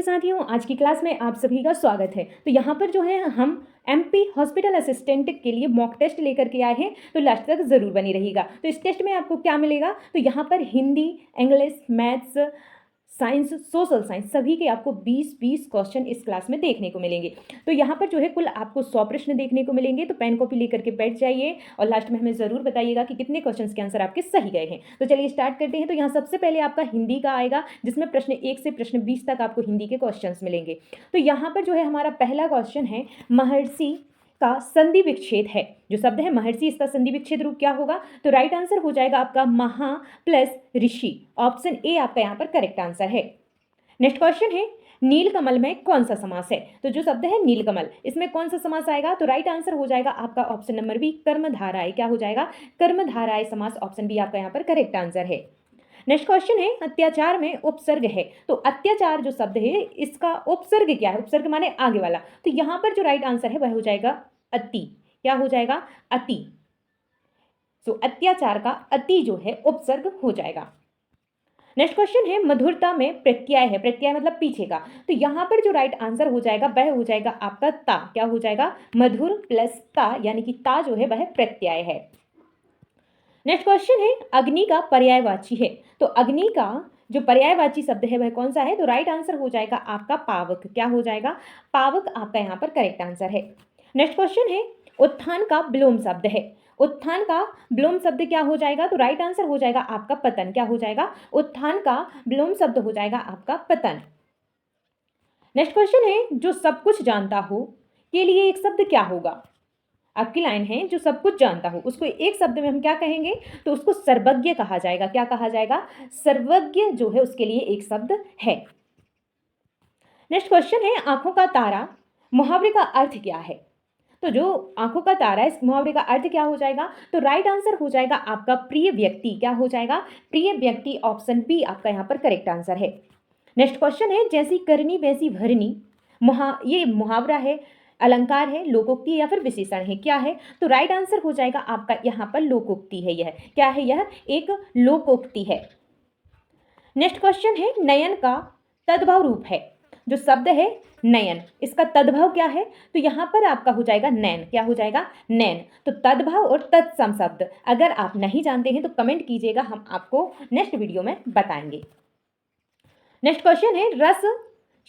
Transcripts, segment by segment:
साथियों, आज की क्लास में आप सभी का स्वागत है। तो यहाँ पर जो है हम एमपी हॉस्पिटल असिस्टेंट के लिए मॉक टेस्ट लेकर के आए हैं, तो लास्ट तक ज़रूर बनी रहिएगा। तो इस टेस्ट में आपको क्या मिलेगा, तो यहाँ पर Hindi, English, maths, science, social science सभी के आपको 20-20 क्वेश्चन इस क्लास में देखने को मिलेंगे। तो यहाँ पर जो है कुल आपको 100 प्रश्न देखने को मिलेंगे। तो पेन कॉपी लेकर के बैठ जाइए और लास्ट में हमें ज़रूर बताइएगा कि कितने क्वेश्चंस के आंसर आपके सही गए हैं। तो चलिए स्टार्ट करते हैं। तो यहाँ सबसे पहले आपका हिंदी का आएगा, जिसमें प्रश्न 1 से प्रश्न 20 तक आपको हिंदी के क्वेश्चंस मिलेंगे। तो यहाँ पर जो है हमारा पहला क्वेश्चन है, महर्षि का संधि विच्छेद है। जो शब्द है महर्षि, इसका संधि विच्छेद रूप क्या होगा, तो राइट आंसर हो जाएगा आपका महा प्लस ऋषि। ऑप्शन ए आपका यहाँ पर करेक्ट आंसर है। नेक्स्ट क्वेश्चन है, नीलकमल में कौन सा समास है। तो जो शब्द है नीलकमल, इसमें कौन सा समास आएगा, तो राइट आंसर हो जाएगा आपका ऑप्शन नंबर बी, कर्मधाराय। क्या हो जाएगा, कर्मधाराय समास। ऑप्शन बी आपका यहाँ पर करेक्ट आंसर है। नेक्स्ट क्वेश्चन है, अत्याचार में उपसर्ग है। तो अत्याचार जो शब्द है, इसका उपसर्ग क्या है, उपसर्ग माने आगे वाला। तो यहाँ पर जो राइट आंसर है वह हो जाएगा अति। क्या हो जाएगा, अति। तो अत्याचार का अति जो है उपसर्ग हो जाएगा। नेक्स्ट क्वेश्चन है, मधुरता में प्रत्यय है। प्रत्यय मतलब पीछे का। तो यहाँ पर जो राइट आंसर हो जाएगा वह हो जाएगा आपका ता। क्या हो जाएगा, मधुर प्लस ता, यानी कि ता जो है वह प्रत्यय है। नेक्स्ट क्वेश्चन है, अग्नि का पर्यायवाची है। तो अग्नि का जो पर्यायवाची शब्द है वह कौन सा है, तो राइट आंसर हो जाएगा आपका पावक। क्या हो जाएगा, पावक आपका यहाँ पर करेक्ट आंसर है। नेक्स्ट क्वेश्चन है, उत्थान का विलोम शब्द है। उत्थान का विलोम शब्द क्या हो जाएगा, तो राइट आंसर हो जाएगा आपका पतन। क्या हो जाएगा, उत्थान का विलोम शब्द हो जाएगा आपका पतन। नेक्स्ट क्वेश्चन है, जो सब कुछ जानता हो के लिए एक शब्द क्या होगा। आपकी लाइन है, जो सब कुछ जानता हो, उसको एक शब्द में हम क्या कहेंगे, तो उसको सर्वज्ञ कहा जाएगा। क्या कहा जाएगा, सर्वज्ञ जो है उसके लिए एक शब्द है। नेक्स्ट क्वेश्चन है, आंखों का तारा मुहावरे का अर्थ क्या है। तो जो आंखों का तारा है, इस मुहावरे का अर्थ क्या हो जाएगा, तो राइट आंसर हो जाएगा आपका प्रिय व्यक्ति। क्या हो जाएगा, प्रिय व्यक्ति। ऑप्शन बी आपका यहाँ पर करेक्ट आंसर है। नेक्स्ट क्वेश्चन है, जैसी करनी वैसी भरनी, ये मुहावरा है, अलंकार है, लोकोक्ति है या फिर विशेषण है, क्या है, तो राइट आंसर हो जाएगा आपका यहाँ पर लोकोक्ति है। यह क्या है, यह एक लोकोक्ति है। नेक्स्ट क्वेश्चन है, नयन का तद्भव रूप है। जो शब्द है नयन, इसका तद्भव क्या है, तो यहाँ पर आपका हो जाएगा नैन। क्या हो जाएगा, नैन। तो तद्भव और तत्सम शब्द अगर आप नहीं जानते हैं तो कमेंट कीजिएगा, हम आपको नेक्स्ट वीडियो में बताएंगे। नेक्स्ट क्वेश्चन है, रस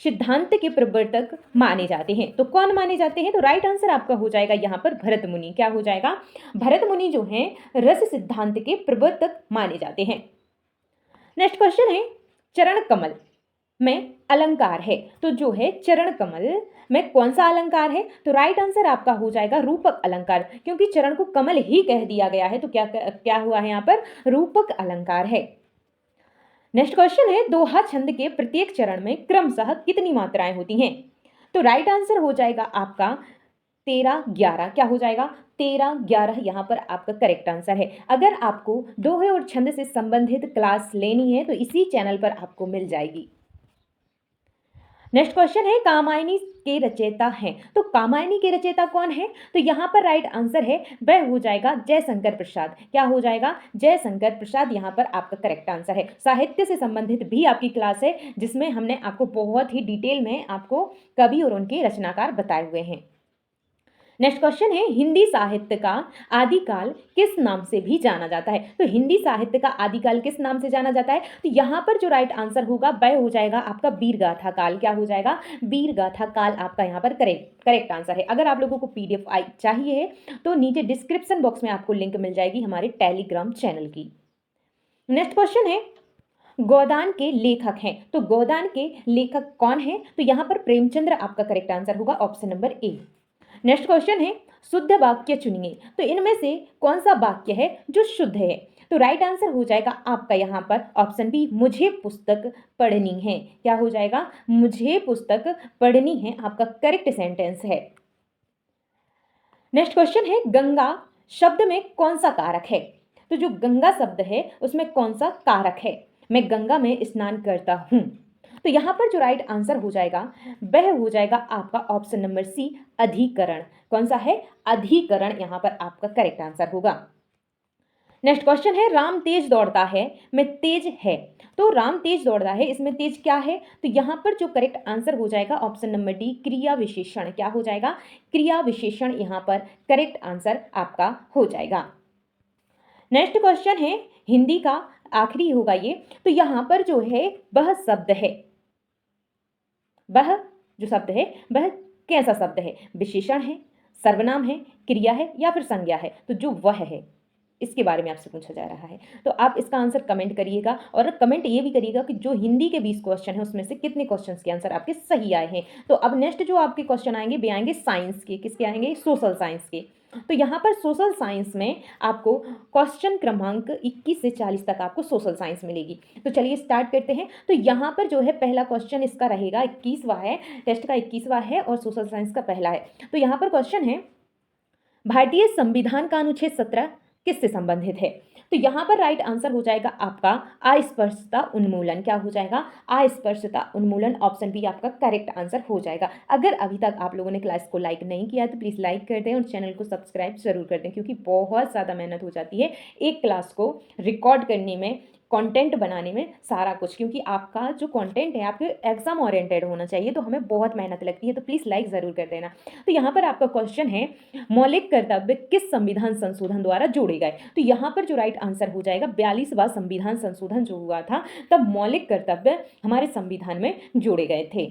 सिद्धांत के प्रवर्तक माने जाते हैं। तो कौन माने जाते हैं, तो राइट आंसर आपका हो जाएगा यहाँ पर भरत मुनि। क्या हो जाएगा, भरत मुनि जो हैं रस सिद्धांत के प्रवर्तक माने जाते हैं। नेक्स्ट क्वेश्चन है, चरण कमल में अलंकार है। तो जो है चरण कमल में कौन सा अलंकार है, तो राइट आंसर आपका हो जाएगा रूपक अलंकार। क्योंकि चरण को कमल ही कह दिया गया है, तो क्या हुआ है यहाँ पर, रूपक अलंकार है। नेक्स्ट क्वेश्चन है, दोहा छंद के प्रत्येक चरण में क्रमशः कितनी मात्राएं होती हैं। तो राइट आंसर हो जाएगा आपका 13-11। क्या हो जाएगा, 13-11 यहाँ पर आपका करेक्ट आंसर है। अगर आपको दोहे और छंद से संबंधित क्लास लेनी है तो इसी चैनल पर आपको मिल जाएगी। नेक्स्ट क्वेश्चन है, कामायनी के रचयिता हैं। तो कामायनी के रचयिता कौन है, तो यहाँ पर राइट आंसर है वह हो जाएगा जयशंकर प्रसाद। क्या हो जाएगा, जयशंकर प्रसाद यहाँ पर आपका करेक्ट आंसर है। साहित्य से संबंधित भी आपकी क्लास है, जिसमें हमने आपको बहुत ही डिटेल में आपको कवि और उनके रचनाकार बताए हुए हैं। नेक्स्ट क्वेश्चन है, हिंदी साहित्य का आदिकाल किस नाम से भी जाना जाता है। तो हिंदी साहित्य का आदिकाल किस नाम से जाना जाता है, तो यहाँ पर जो राइट आंसर होगा वह हो जाएगा आपका वीरगाथा काल। क्या हो जाएगा, वीरगाथा काल आपका यहाँ पर करेक्ट आंसर है। अगर आप लोगों को पीडीएफ चाहिए तो नीचे डिस्क्रिप्शन बॉक्स में आपको लिंक मिल जाएगी हमारे टेलीग्राम चैनल की। नेक्स्ट क्वेश्चन है, गोदान के लेखक हैं। तो गोदान के लेखक कौन है, तो यहाँ पर प्रेमचंद्र आपका करेक्ट आंसर होगा। Option number A. Next question है, शुद्ध वाक्य चुनिए। तो इनमें से कौन सा वाक्य है जो शुद्ध है, तो राइट आंसर हो जाएगा आपका यहाँ पर ऑप्शन बी, मुझे पुस्तक पढ़नी है। क्या हो जाएगा, मुझे पुस्तक पढ़नी है आपका करेक्ट सेंटेंस है। नेक्स्ट क्वेश्चन है, गंगा शब्द में कौन सा कारक है। तो जो गंगा शब्द है उसमें कौन सा कारक है, मैं गंगा में स्नान करता हूं। तो यहाँ पर जो राइट आंसर हो जाएगा वह हो जाएगा आपका ऑप्शन नंबर सी, अधिकरण। कौन सा है, अधिकरण यहाँ पर आपका करेक्ट आंसर होगा। नेक्स्ट क्वेश्चन है राम तेज दौड़ता है में तेज है। तो राम तेज दौड़ता है, इसमें तेज क्या है? तो यहाँ पर जो करेक्ट आंसर हो जाएगा ऑप्शन नंबर डी, क्रिया विशेषण। क्या हो जाएगा? क्रिया विशेषण यहाँ पर करेक्ट आंसर आपका हो जाएगा। नेक्स्ट क्वेश्चन है हिंदी का, आखिरी होगा ये। तो यहाँ पर जो है वह शब्द है, वह जो शब्द है वह कैसा शब्द है? विशेषण है, सर्वनाम है, क्रिया है या फिर संज्ञा है? तो जो वह है इसके बारे में आपसे पूछा जा रहा है। तो आप इसका आंसर कमेंट करिएगा और कमेंट ये भी करिएगा कि जो हिंदी के 20 क्वेश्चन है उसमें से कितने क्वेश्चंस के आंसर आपके सही आए हैं। तो अब नेक्स्ट जो आपके क्वेश्चन आएंगे वे आएंगे साइंस के। किसके आएंगे? सोशल साइंस के। तो यहाँ पर सोशल साइंस में आपको क्वेश्चन क्रमांक 21 से 40 तक आपको सोशल साइंस मिलेगी। तो चलिए स्टार्ट करते हैं। तो यहाँ पर जो है पहला क्वेश्चन इसका रहेगा, 21वां है, टेस्ट का 21वां है और सोशल साइंस का पहला है। तो यहाँ पर क्वेश्चन है भारतीय संविधान का अनुच्छेद 17 किससे संबंधित है? तो यहाँ पर राइट आंसर हो जाएगा आपका अस्पृश्यता उन्मूलन। क्या हो जाएगा? अस्पृश्यता उन्मूलन। ऑप्शन बी आपका करेक्ट आंसर हो जाएगा। अगर अभी तक आप लोगों ने क्लास को लाइक नहीं किया तो प्लीज़ लाइक कर दें और चैनल को सब्सक्राइब जरूर कर दें, क्योंकि बहुत ज़्यादा मेहनत हो जाती है एक क्लास को रिकॉर्ड करने में, कंटेंट बनाने में, सारा कुछ, क्योंकि आपका जो कंटेंट है आपके एग्जाम ओरिएंटेड होना चाहिए, तो हमें बहुत मेहनत लगती है। तो प्लीज़ लाइक ज़रूर कर देना। तो यहाँ पर आपका क्वेश्चन है मौलिक कर्तव्य किस संविधान संशोधन द्वारा जोड़े गए? तो यहाँ पर जो राइट आंसर हो जाएगा 42वां संविधान संशोधन जो हुआ था तब मौलिक कर्तव्य हमारे संविधान में जोड़े गए थे।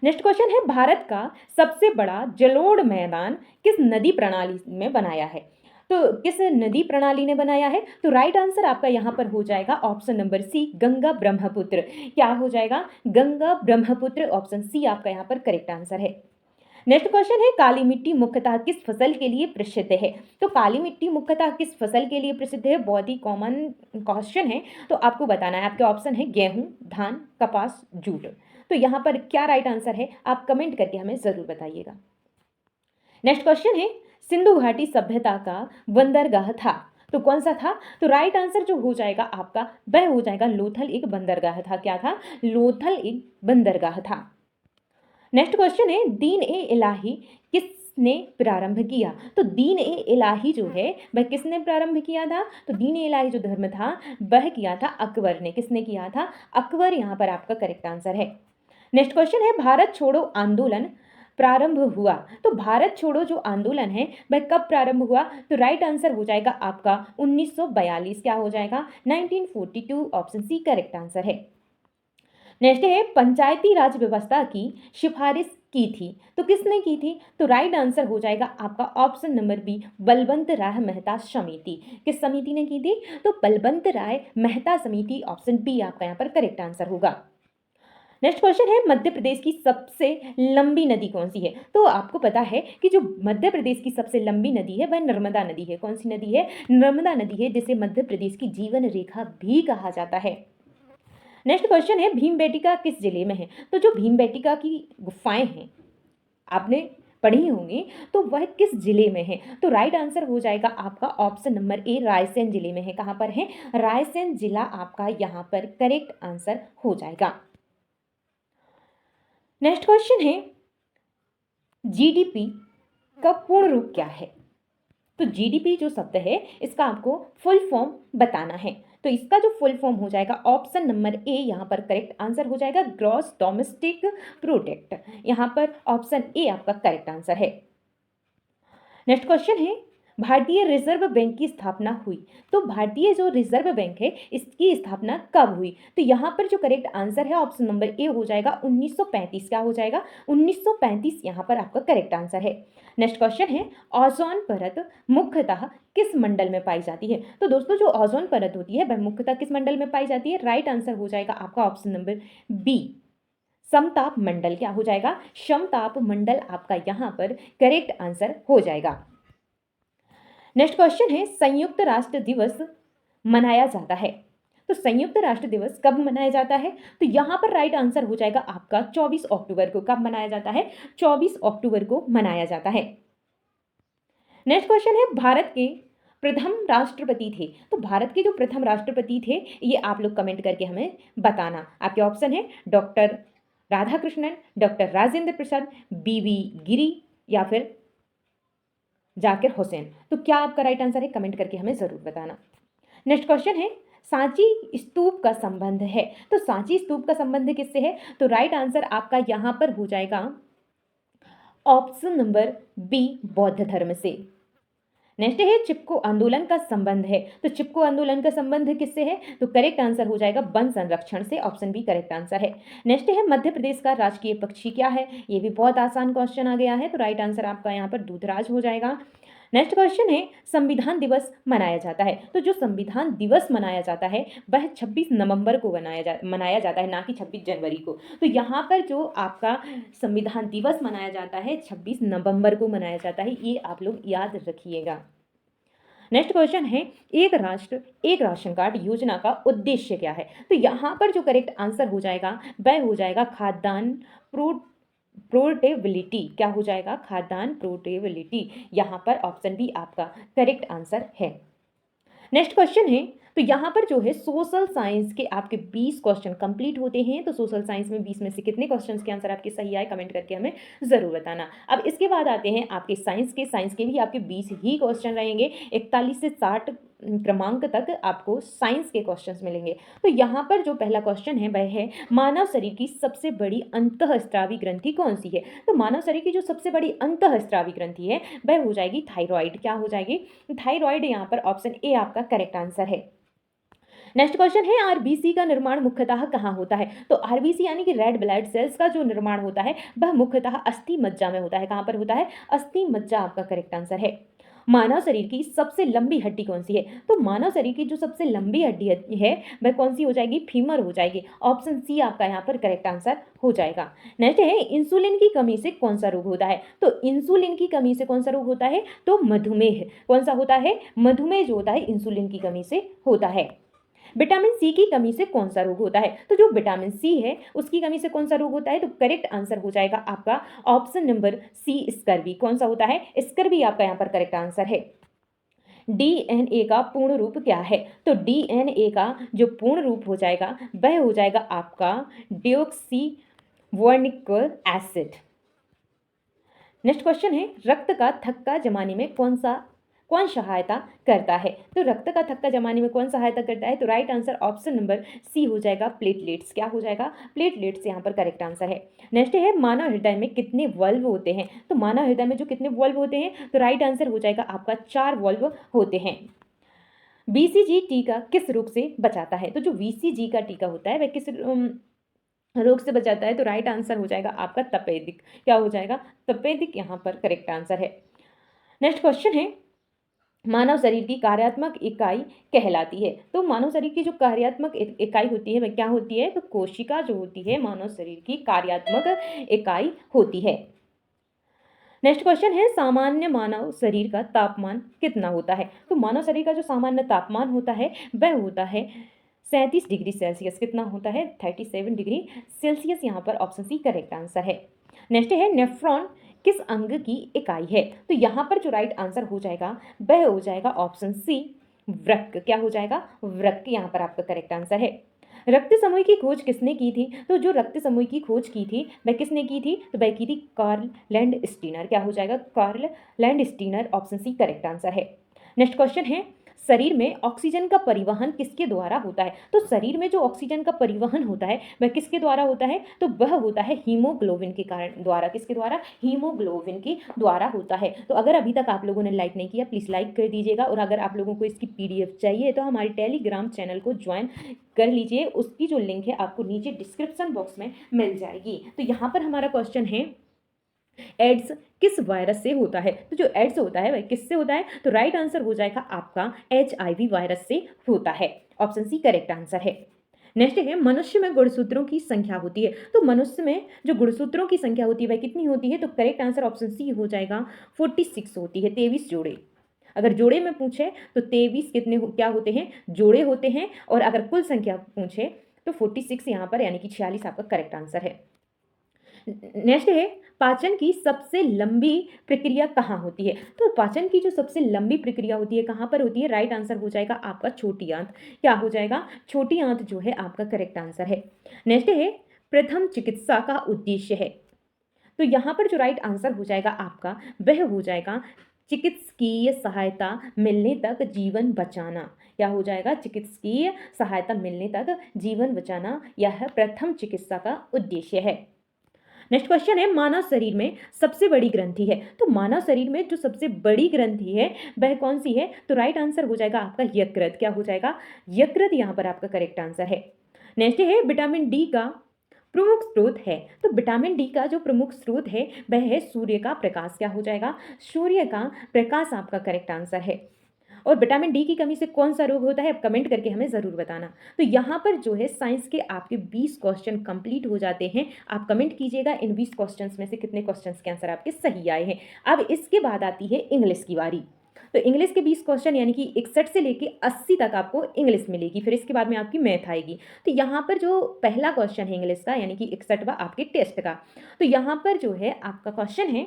नेक्स्ट क्वेश्चन है भारत का सबसे बड़ा जलोढ़ मैदान किस नदी प्रणाली में बनाया है? तो किस नदी प्रणाली ने बनाया है? तो राइट आंसर आपका यहाँ पर हो जाएगा option number C, Ganga Brahmaputra. क्या हो जाएगा? गंगा ब्रह्मपुत्र। ऑप्शन सी आपका यहाँ पर करेक्ट आंसर है। नेक्स्ट क्वेश्चन है काली मिट्टी मुख्यतः किस फसल के लिए प्रसिद्ध है? तो काली मिट्टी मुख्यतः किस फसल के लिए प्रसिद्ध है? बहुत ही कॉमन क्वेश्चन है, तो आपको बताना है। आपके ऑप्शन है गेहूं, धान, कपास, जूट। तो यहाँ पर क्या राइट आंसर है आप कमेंट करके हमें जरूर बताइएगा। नेक्स्ट क्वेश्चन है सिंधु घाटी सभ्यता का बंदरगाह था, तो कौन सा था? तो राइट आंसर जो हो जाएगा आपका वह हो जाएगा लोथल एक बंदरगाह था। क्या था? लोथल एक बंदरगाह था। नेक्स्ट क्वेश्चन है दीन ए इलाही किसने प्रारंभ किया? तो दीन ए इलाही जो है वह किसने प्रारंभ किया था? तो दीन ए इलाही जो धर्म था वह किया था अकबर ने। किसने किया था? अकबर। यहाँ पर आपका करेक्ट आंसर है। नेक्स्ट क्वेश्चन है भारत छोड़ो आंदोलन प्रारंभ हुआ। तो भारत छोड़ो जो आंदोलन है वह कब प्रारंभ हुआ? तो राइट आंसर हो जाएगा आपका 1942। क्या हो जाएगा? 1942। ऑप्शन सी करेक्ट आंसर है। नेक्स्ट है पंचायती राज व्यवस्था की सिफारिश की थी, तो किसने की थी? तो राइट आंसर हो जाएगा आपका ऑप्शन नंबर बी, बलवंत राय मेहता समिति। किस समिति ने की थी? तो बलवंत राय मेहता समिति। ऑप्शन बी आपका यहाँ पर करेक्ट आंसर होगा। नेक्स्ट क्वेश्चन है मध्य प्रदेश की सबसे लंबी नदी कौन सी है? तो आपको पता है कि जो मध्य प्रदेश की सबसे लंबी नदी है वह नर्मदा नदी है। कौन सी नदी है? नर्मदा नदी है, जिसे मध्य प्रदेश की जीवन रेखा भी कहा जाता है। नेक्स्ट क्वेश्चन है भीमबेटका किस जिले में है? तो जो भीमबेटका की गुफाएं हैं आपने पढ़ी होंगी, तो वह किस जिले में है? तो राइट आंसर हो जाएगा आपका ऑप्शन नंबर ए, रायसेन जिले में है। कहां पर है? रायसेन जिला आपका यहां पर करेक्ट आंसर हो जाएगा। नेक्स्ट क्वेश्चन है जीडीपी का पूर्ण रूप क्या है? तो जीडीपी जो शब्द है इसका आपको फुल फॉर्म बताना है। तो इसका जो फुल फॉर्म हो जाएगा ऑप्शन नंबर ए यहाँ पर करेक्ट आंसर हो जाएगा, ग्रॉस डोमेस्टिक प्रोडक्ट। यहाँ पर ऑप्शन ए आपका करेक्ट आंसर है। नेक्स्ट क्वेश्चन है भारतीय रिजर्व बैंक की स्थापना हुई। तो भारतीय जो रिजर्व बैंक है इसकी स्थापना कब हुई? तो यहाँ पर जो करेक्ट आंसर है ऑप्शन नंबर ए हो जाएगा 1935। क्या हो जाएगा? 1935 यहाँ पर आपका करेक्ट आंसर है। नेक्स्ट क्वेश्चन है ओजोन परत मुख्यतः किस मंडल में पाई जाती है? तो दोस्तों जो ओजोन परत होती है वह मुख्यतः किस मंडल में पाई जाती है? राइट आंसर हो जाएगा आपका ऑप्शन नंबर बी, समताप मंडल। क्या हो जाएगा? समताप मंडल आपका यहाँ पर करेक्ट आंसर हो जाएगा। नेक्स्ट क्वेश्चन है संयुक्त राष्ट्र दिवस मनाया जाता है। तो संयुक्त राष्ट्र दिवस कब मनाया जाता है? तो यहां पर राइट आंसर हो जाएगा आपका 24 अक्टूबर को। कब मनाया जाता है? 24 अक्टूबर को मनाया जाता है। नेक्स्ट क्वेश्चन है भारत के प्रथम राष्ट्रपति थे। तो भारत के जो प्रथम राष्ट्रपति थे ये आप लोग कमेंट करके हमें बताना। आपके ऑप्शन है डॉक्टर राधाकृष्णन, डॉक्टर राजेंद्र प्रसाद, बीवी गिरी या फिर जाकिर हुसैन। तो क्या आपका राइट आंसर है? कमेंट करके हमें ज़रूर बताना। नेक्स्ट क्वेश्चन है, सांची स्तूप का संबंध है। तो सांची स्तूप का संबंध किससे है? तो राइट आंसर आपका यहाँ पर हो जाएगा ऑप्शन नंबर बी, बौद्ध धर्म से। नेक्स्ट है, चिपको आंदोलन का संबंध है। तो चिपको आंदोलन का संबंध किससे है? तो करेक्ट आंसर हो जाएगा वन संरक्षण से। ऑप्शन बी करेक्ट आंसर है। नेक्स्ट है, मध्य प्रदेश का राजकीय पक्षी क्या है? ये भी बहुत आसान क्वेश्चन आ गया है, तो राइट आंसर आपका यहाँ पर दूधराज हो जाएगा। नेक्स्ट क्वेश्चन है, संविधान दिवस मनाया जाता है। तो जो संविधान दिवस मनाया जाता है वह 26 नवंबर को मनाया जाता है, ना कि 26 जनवरी को। तो यहाँ पर जो आपका संविधान दिवस मनाया जाता है 26 नवंबर को मनाया जाता है, ये आप लोग याद रखिएगा। नेक्स्ट क्वेश्चन है, एक राष्ट्र एक राशन कार्ड योजना का उद्देश्य क्या है? तो यहाँ पर जो करेक्ट आंसर हो जाएगा वह हो जाएगा खाद्यान्न पोर्टेबिलिटी। क्या हो जाएगा? खाद्यान्न पोर्टेबिलिटी। यहाँ पर ऑप्शन बी आपका करेक्ट आंसर है। नेक्स्ट क्वेश्चन है, तो यहाँ पर जो है सोशल साइंस के आपके 20 क्वेश्चन कंप्लीट होते हैं। तो सोशल साइंस में 20 में से कितने क्वेश्चंस के आंसर आपके सही आए? कमेंट करके हमें ज़रूर बताना। अब इसके बाद आते हैं आपके साइंस के भी आपके 20 ही क्वेश्चन रहेंगे। 41 से 60 क्रमांक तक आपको साइंस के क्वेश्चंस मिलेंगे। तो यहाँ पर जो पहला क्वेश्चन है वह है, मानव शरीर की सबसे बड़ी अंतःस्रावी ग्रंथि कौन सी है? तो मानव शरीर की जो सबसे बड़ी अंतःस्रावी ग्रंथि है वह हो जाएगी थायराइड। क्या हो जाएगी? थायराइड। यहाँ पर ऑप्शन ए आपका करेक्ट आंसर है। नेक्स्ट क्वेश्चन है, आरबीसी का निर्माण मुख्यतः कहाँ होता है? तो आरबीसी यानी कि रेड ब्लड सेल्स का जो निर्माण होता है वह मुख्यतः अस्थि मज्जा में होता है। कहाँ पर होता है? अस्थि मज्जा आपका करेक्ट आंसर है। मानव शरीर की सबसे लंबी हड्डी कौन सी है? तो मानव शरीर की जो सबसे लंबी हड्डी है वह कौन सी हो जाएगी? फीमर हो जाएगी। ऑप्शन सी आपका यहाँ पर करेक्ट आंसर हो जाएगा। नेक्स्ट है, इंसुलिन की कमी से कौन सा रोग होता है? तो इंसुलिन की कमी से कौन सा रोग होता है? तो मधुमेह। कौन सा होता है? मधुमेह जो होता है इंसुलिन की कमी से होता है। विटामिन सी की कमी से कौन सा रोग होता है? तो जो विटामिन सी है उसकी कमी से कौन सा रोग होता है? तो करेक्ट आंसर हो जाएगा आपका ऑप्शन नंबर सी, स्कर्वी। कौन सा होता है? स्कर्वी आपका यहाँ पर करेक्ट आंसर है। डीएनए का पूर्ण रूप क्या है? तो डीएनए का जो पूर्ण रूप हो जाएगा वह हो जाएगा आपका डिऑक्सी एसिड। नेक्स्ट क्वेश्चन है, रक्त का थक्का जमाने में कौन सहायता करता है? तो रक्त का थक्का जमाने में कौन सहायता करता है? तो right answer option number C हो जाएगा प्लेटलेट्स। क्या हो जाएगा? प्लेटलेट्स यहाँ पर करेक्ट आंसर है। नेक्स्ट है, मानव हृदय में कितने वल्व होते हैं? तो मानव हृदय में जो कितने वल्व होते हैं? तो राइट आंसर हो जाएगा आपका 4 वल्व होते हैं। बीसीजी टीका किस रोग से बचाता है? तो जो बीसीजी का टीका होता है वह किस रोग से बचाता है? तो राइट आंसर हो जाएगा आपका तपेदिक। क्या हो जाएगा? तपेदिक यहाँ पर करेक्ट आंसर है। नेक्स्ट क्वेश्चन है, मानव शरीर की कार्यात्मक इकाई कहलाती है। तो मानव शरीर की जो कार्यात्मक इकाई होती है वह क्या होती है? तो कोशिका जो होती है मानव शरीर की कार्यात्मक इकाई होती है। नेक्स्ट क्वेश्चन है, सामान्य मानव शरीर का तापमान कितना होता है? तो मानव शरीर का जो सामान्य तापमान होता है वह होता है 37 डिग्री सेल्सियस। कितना होता है? 37 डिग्री सेल्सियस। यहाँ पर ऑप्शन सी करेक्ट आंसर है। नेक्स्ट है, नेफ्रॉन किस अंग की इकाई है? तो यहाँ पर जो राइट आंसर हो जाएगा वह हो जाएगा ऑप्शन सी वृक्क। क्या हो जाएगा? वृक्क यहाँ पर आपका करेक्ट आंसर है। रक्त समूह की खोज किसने की थी? तो जो रक्त समूह की खोज की थी वह किसने की थी? तो वह की थी कार्ल लैंडस्टीनर। क्या हो जाएगा? Karl Landsteiner. Option C correct answer है। नेक्स्ट क्वेश्चन है, शरीर में ऑक्सीजन का परिवहन किसके द्वारा होता है? तो शरीर में जो ऑक्सीजन का परिवहन होता है वह किसके द्वारा होता है? तो वह होता है हीमोग्लोबिन के कारण द्वारा। किसके द्वारा? हीमोग्लोबिन के द्वारा होता है। तो अगर अभी तक आप लोगों ने लाइक नहीं किया प्लीज़ लाइक कर दीजिएगा, और अगर आप लोगों को इसकी पीडीएफ चाहिए तो हमारे टेलीग्राम चैनल को ज्वाइन कर लीजिए। उसकी जो लिंक है आपको नीचे डिस्क्रिप्शन बॉक्स में मिल जाएगी। तो यहाँ पर हमारा क्वेश्चन है, एड्स किस वायरस से होता है? तो जो एड्स होता है वह किससे होता है? तो राइट आंसर हो जाएगा आपका HIV वायरस से होता है। ऑप्शन सी करेक्ट आंसर है। नेक्स्ट है, मनुष्य में गुणसूत्रों की संख्या होती है। तो मनुष्य में जो गुणसूत्रों की संख्या होती है वह कितनी होती है? तो करेक्ट आंसर ऑप्शन सी हो जाएगा 46 होती है। 23 जोड़े। अगर जोड़े में पूछे तो 23 क्या होते हैं? जोड़े होते हैं। और अगर कुल संख्या पूछे तो 46 यहाँ पर यानी कि 46 आपका करेक्ट आंसर है। नेक्स्ट है, पाचन की सबसे लंबी प्रक्रिया कहाँ होती है? तो पाचन की जो सबसे लंबी प्रक्रिया होती है कहाँ पर होती है? राइट आंसर हो जाएगा आपका छोटी आंत। क्या हो जाएगा? छोटी आंत जो है आपका करेक्ट आंसर है। नेक्स्ट है, प्रथम चिकित्सा का उद्देश्य है। तो यहाँ पर जो राइट आंसर हो जाएगा आपका वह हो जाएगा चिकित्सकीय सहायता मिलने तक जीवन बचाना। क्या हो जाएगा? चिकित्सकीय सहायता मिलने तक जीवन बचाना, यह प्रथम चिकित्सा का उद्देश्य है। नेक्स्ट क्वेश्चन है, मानव शरीर में सबसे बड़ी ग्रंथि है। तो मानव शरीर में जो सबसे बड़ी ग्रंथि है वह कौन सी है? तो राइट आंसर हो जाएगा आपका यकृत। क्या हो जाएगा? यकृत यहाँ पर आपका करेक्ट आंसर है। नेक्स्ट है, विटामिन डी का प्रमुख स्रोत है। तो विटामिन डी का जो प्रमुख स्रोत है वह है सूर्य का प्रकाश। क्या हो जाएगा? सूर्य का प्रकाश आपका करेक्ट आंसर है। और विटामिन डी की कमी से कौन सा रोग होता है? आप कमेंट करके हमें ज़रूर बताना। तो यहाँ पर जो है साइंस के आपके 20 क्वेश्चन कंप्लीट हो जाते हैं। आप कमेंट कीजिएगा इन 20 क्वेश्चंस में से कितने क्वेश्चंस के आंसर आपके सही आए हैं। अब इसके बाद आती है इंग्लिश की बारी। तो इंग्लिश के 20 क्वेश्चन यानी कि 61 से लेके 80 तक आपको इंग्लिश मिलेगी। फिर इसके बाद में आपकी मैथ आएगी। तो यहाँ पर जो पहला क्वेश्चन है इंग्लिश का यानी कि 61वां आपके टेस्ट का, तो यहाँ पर जो है आपका क्वेश्चन है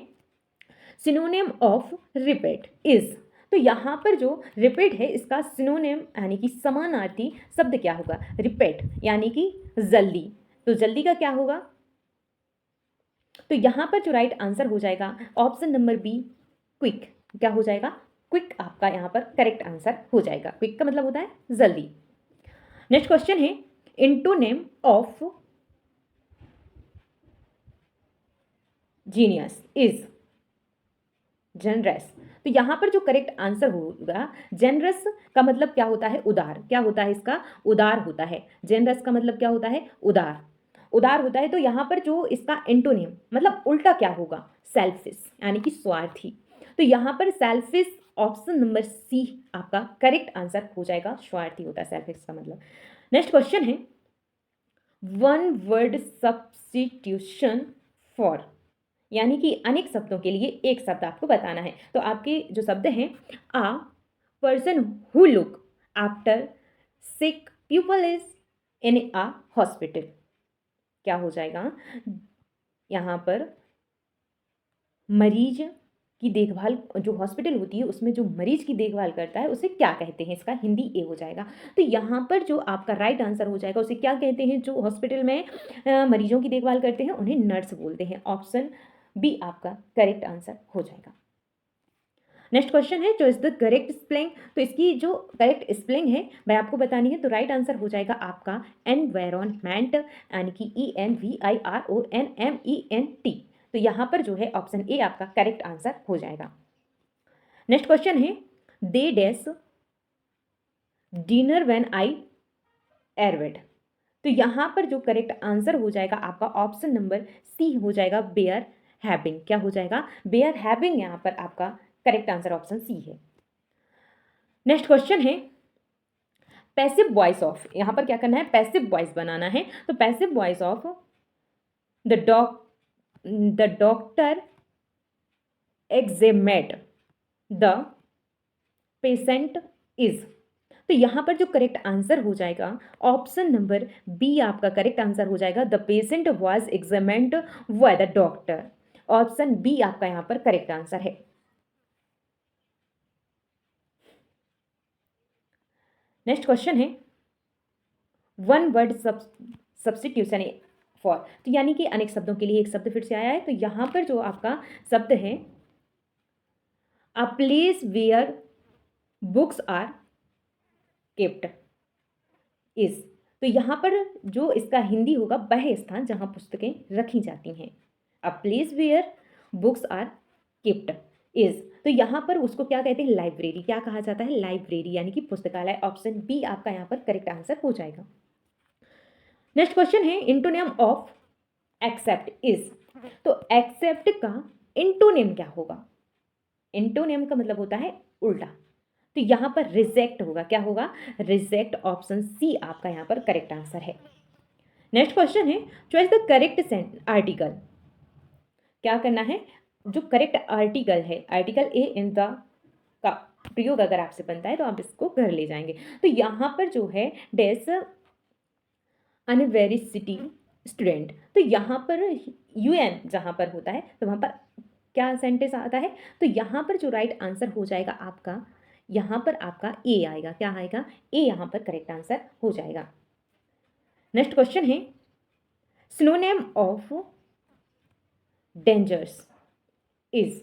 सिनोनिम ऑफ रिपीट इज। तो यहाँ पर जो रिपीट है इसका सिनोनिम यानी कि समानार्थी शब्द क्या होगा? रिपीट यानी कि जल्दी। तो जल्दी का क्या होगा? तो यहाँ पर जो राइट आंसर हो जाएगा ऑप्शन नंबर बी, क्विक। क्या हो जाएगा? क्विक आपका यहाँ पर करेक्ट आंसर हो जाएगा। क्विक का मतलब होता है जल्दी। नेक्स्ट क्वेश्चन है, इंटोनेम ऑफ जीनियस इज जनरस। तो यहाँ पर जो करेक्ट आंसर होगा, जनरस का मतलब क्या होता है? उदार। क्या होता है इसका? उदार होता है। जनरस का मतलब क्या होता है? उदार। उदार होता है। तो यहाँ पर जो इसका एंटोनिम मतलब उल्टा क्या होगा? सेल्फिश यानी कि स्वार्थी। तो यहाँ पर सेल्फिश ऑप्शन नंबर सी आपका करेक्ट आंसर हो जाएगा। स्वार्थी होता है सेल्फिश का मतलब। नेक्स्ट क्वेश्चन है, वन वर्ड सब्स्टिट्यूशन फॉर यानी कि अनेक शब्दों के लिए एक शब्द आपको बताना है। तो आपके जो शब्द हैं, a person who look after sick people is in a hospital. क्या हो जाएगा? यहाँ पर मरीज की देखभाल, जो हॉस्पिटल होती है उसमें जो मरीज की देखभाल करता है उसे क्या कहते हैं? इसका हिंदी ए हो जाएगा। तो यहाँ पर जो आपका राइट आंसर हो जाएगा, उसे क्या कहते हैं? जो हॉस्पिटल में मरीजों की देखभाल करते हैं उन्हें नर्स बोलते हैं। ऑप्शन बी आपका करेक्ट आंसर हो जाएगा। नेक्स्ट क्वेश्चन है, जो इज द करेक्ट स्पेलिंग। तो इसकी जो करेक्ट स्पेलिंग है वह आपको बतानी है। तो राइट आंसर हो जाएगा आपका एनवायरमेंट यानी कि ENVIRONMENT। तो यहाँ पर जो है ऑप्शन ए आपका करेक्ट आंसर हो जाएगा। नेक्स्ट क्वेश्चन है, they dash dinner when I arrived. तो यहाँ पर जो करेक्ट आंसर हो जाएगा आपका ऑप्शन नंबर सी हो जाएगा, बेयर हैविंग। क्या हो जाएगा? बेयर हैविंग यहाँ पर आपका करेक्ट आंसर ऑप्शन सी है। नेक्स्ट क्वेश्चन है, पैसिव वॉइस ऑफ। यहाँ पर क्या करना है? पैसिव वॉइस बनाना है। तो passive voice of the doctor examined the patient is. तो यहाँ पर जो करेक्ट आंसर हो जाएगा ऑप्शन नंबर बी आपका करेक्ट आंसर हो जाएगा, the patient was examined by the doctor. Option B आपका यहाँ पर करेक्ट आंसर है। नेक्स्ट क्वेश्चन है, वन वर्ड सब्स्टिट्यूशन फॉर। तो यानी कि अनेक शब्दों के लिए एक शब्द फिर से आया है। तो यहाँ पर जो आपका शब्द है, a place where books are kept is. तो यहाँ पर जो इसका हिंदी होगा, वह स्थान जहाँ पुस्तकें रखी जाती हैं। A place where books are kept is. तो यहाँ पर उसको क्या कहते हैं? लाइब्रेरी। क्या कहा जाता है? लाइब्रेरी यानी कि पुस्तकालय। ऑप्शन बी आपका यहाँ पर करेक्ट आंसर हो जाएगा। नेक्स्ट क्वेश्चन है, इंटोनिम ऑफ एक्सेप्ट इज। तो एक्सेप्ट का इंटोनिम क्या होगा? इंटोनिम का मतलब होता है उल्टा। तो यहाँ पर रिजेक्ट होगा। क्या होगा? रिजेक्ट। ऑप्शन सी आपका यहाँ पर करेक्ट आंसर है। नेक्स्ट क्वेश्चन है, चॉइस द करेक्ट आर्टिकल। क्या करना है? जो करेक्ट आर्टिकल है, आर्टिकल ए इन द का प्रयोग अगर आपसे बनता है तो आप इसको घर ले जाएंगे। तो यहाँ पर जो है डेस यूनिवर्सिटी स्टूडेंट। तो यहाँ पर UN जहाँ पर होता है तो वहाँ पर क्या सेंटेंस आता है? तो यहाँ पर जो राइट आंसर हो जाएगा आपका, यहाँ पर आपका ए आएगा। क्या आएगा? ए यहाँ पर करेक्ट आंसर हो जाएगा। नेक्स्ट क्वेश्चन है, सिनोनिम ऑफ डेंजर्स इज।